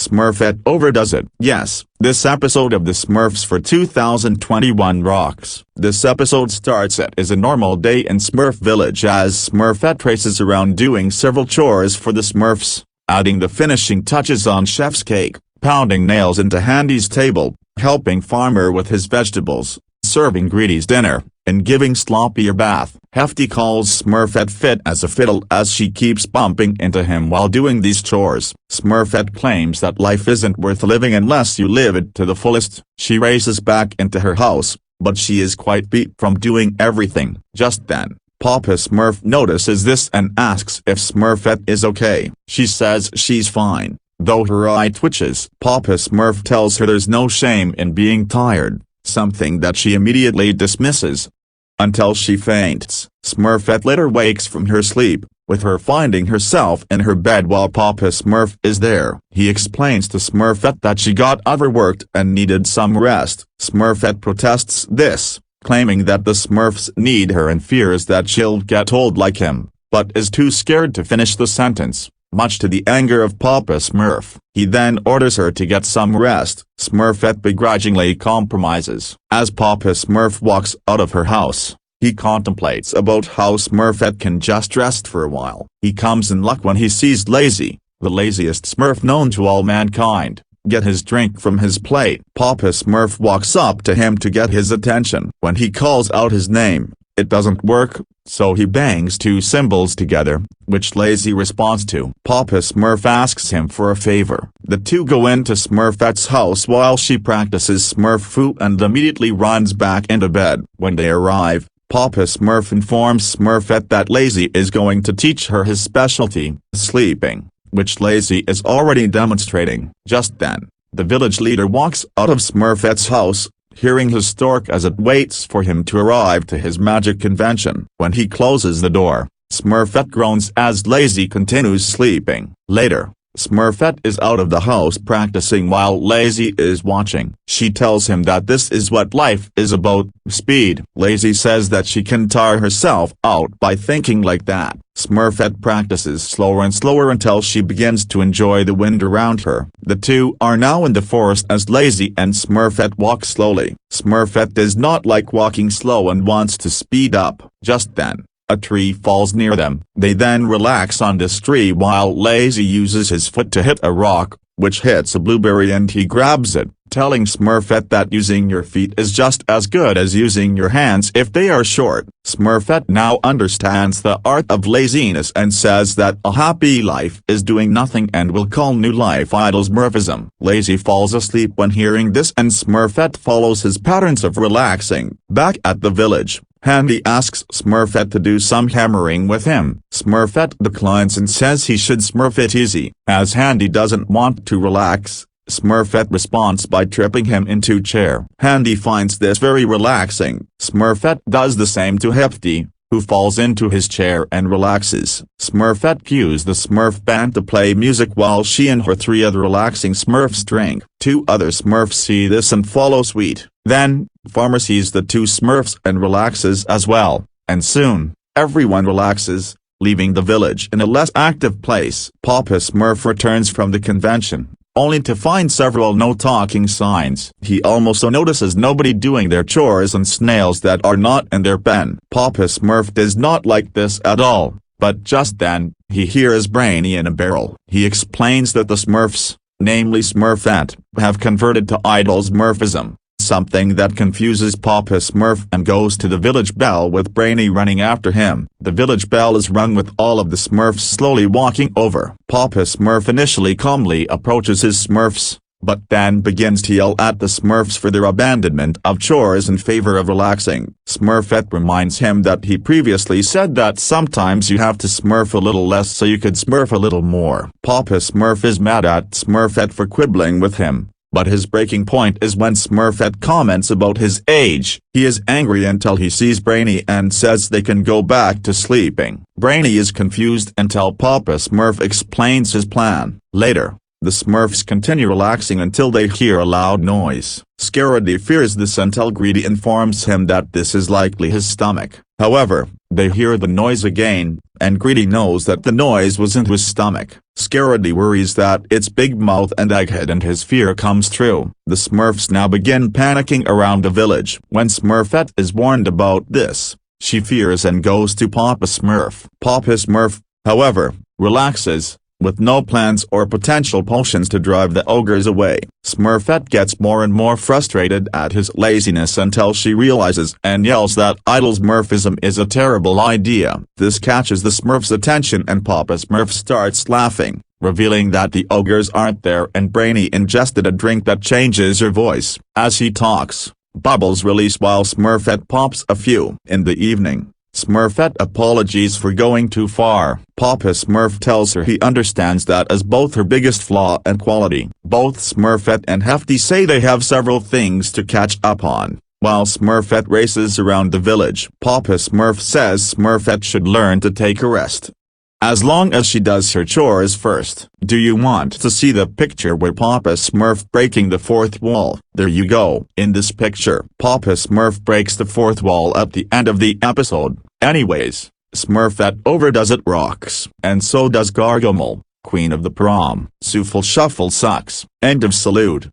Smurfette overdoes it. Yes, this episode of the Smurfs for 2021 rocks. This episode starts as a normal day in Smurf Village as Smurfette races around doing several chores for the Smurfs, adding the finishing touches on Chef's cake, pounding nails into Handy's table, helping Farmer with his vegetables, serving Greedy's dinner, and giving Sloppy a bath. Hefty calls Smurfette fit as a fiddle as she keeps bumping into him while doing these chores. Smurfette claims that life isn't worth living unless you live it to the fullest. She races back into her house, but she is quite beat from doing everything. Just then, Papa Smurf notices this and asks if Smurfette is okay. She says she's fine, though her eye twitches. Papa Smurf tells her there's no shame in being tired, something that she immediately dismisses, until she faints. Smurfette later wakes from her sleep, with her finding herself in her bed while Papa Smurf is there. He explains to Smurfette that she got overworked and needed some rest. Smurfette protests this, claiming that the Smurfs need her and fears that she'll get old like him, but is too scared to finish the sentence, much to the anger of Papa Smurf. He then orders her to get some rest. Smurfette begrudgingly compromises. As Papa Smurf walks out of her house, he contemplates about how Smurfette can just rest for a while. He comes in luck when he sees Lazy, the laziest Smurf known to all mankind, get his drink from his plate. Papa Smurf walks up to him to get his attention. When he calls out his name, it doesn't work, so he bangs two cymbals together, which Lazy responds to. Papa Smurf asks him for a favor. The two go into Smurfette's house while she practices Smurf-fu and immediately runs back into bed. When they arrive, Papa Smurf informs Smurfette that Lazy is going to teach her his specialty, sleeping, which Lazy is already demonstrating. Just then, the village leader walks out of Smurfette's house, hearing his stork as it waits for him to arrive to his magic convention. When he closes the door, Smurfette groans as Lazy continues sleeping. Later, Smurfette is out of the house practicing while Lazy is watching. She tells him that this is what life is about, speed. Lazy says that she can tire herself out by thinking like that. Smurfette practices slower and slower until she begins to enjoy the wind around her. The two are now in the forest as Lazy and Smurfette walk slowly. Smurfette does not like walking slow and wants to speed up. Just then, a tree falls near them. They then relax on this tree while Lazy uses his foot to hit a rock, which hits a blueberry and he grabs it, telling Smurfette that using your feet is just as good as using your hands if they are short. Smurfette now understands the art of laziness and says that a happy life is doing nothing and will call new life idle Smurfism. Lazy falls asleep when hearing this and Smurfette follows his patterns of relaxing. Back at the village, Handy asks Smurfette to do some hammering with him. Smurfette declines and says he should smurf it easy. As Handy doesn't want to relax, Smurfette responds by tripping him into a chair. Handy finds this very relaxing. Smurfette does the same to Hefty, who falls into his chair and relaxes. Smurfette cues the Smurf band to play music while she and her three other relaxing Smurfs drink. Two other Smurfs see this and follow suit. Then, Farmer sees the two Smurfs and relaxes as well, and soon, everyone relaxes, leaving the village in a less active place. Papa Smurf returns from the convention, only to find several no-talking signs. He also notices nobody doing their chores and snails that are not in their pen. Papa Smurf does not like this at all, but just then, he hears Brainy in a barrel. He explains that the Smurfs, namely Smurfette, have converted to idle Smurfism, something that confuses Papa Smurf and goes to the village bell with Brainy running after him. The village bell is rung with all of the Smurfs slowly walking over. Papa Smurf initially calmly approaches his Smurfs, but then begins to yell at the Smurfs for their abandonment of chores in favor of relaxing. Smurfette reminds him that he previously said that sometimes you have to smurf a little less so you could smurf a little more. Papa Smurf is mad at Smurfette for quibbling with him, but his breaking point is when Smurfette comments about his age. He is angry until he sees Brainy and says they can go back to sleeping. Brainy is confused until Papa Smurf explains his plan. Later, the Smurfs continue relaxing until they hear a loud noise. Scaredy fears this until Greedy informs him that this is likely his stomach. However, they hear the noise again, and Greedy knows that the noise was in his stomach. Scaredy worries that it's Big Mouth and Egghead, and his fear comes true. The Smurfs now begin panicking around the village. When Smurfette is warned about this, she fears and goes to Papa Smurf. Papa Smurf, however, relaxes, with no plans or potential potions to drive the ogres away. Smurfette gets more and more frustrated at his laziness until she realizes and yells that idle Smurfism is a terrible idea. This catches the Smurf's attention and Papa Smurf starts laughing, revealing that the ogres aren't there and Brainy ingested a drink that changes her voice. As he talks, bubbles release while Smurfette pops a few. In the evening, Smurfette apologies for going too far. Papa Smurf tells her he understands that as both her biggest flaw and quality. Both Smurfette and Hefty say they have several things to catch up on. While Smurfette races around the village, Papa Smurf says Smurfette should learn to take a rest, as long as she does her chores first. Do you want to see the picture where Papa Smurf breaking the fourth wall? There you go. In this picture, Papa Smurf breaks the fourth wall at the end of the episode. Anyways, Smurfette overdoes it rocks. And so does Gargamel, Queen of the Prom. Soofle Shuffle sucks. End of salute.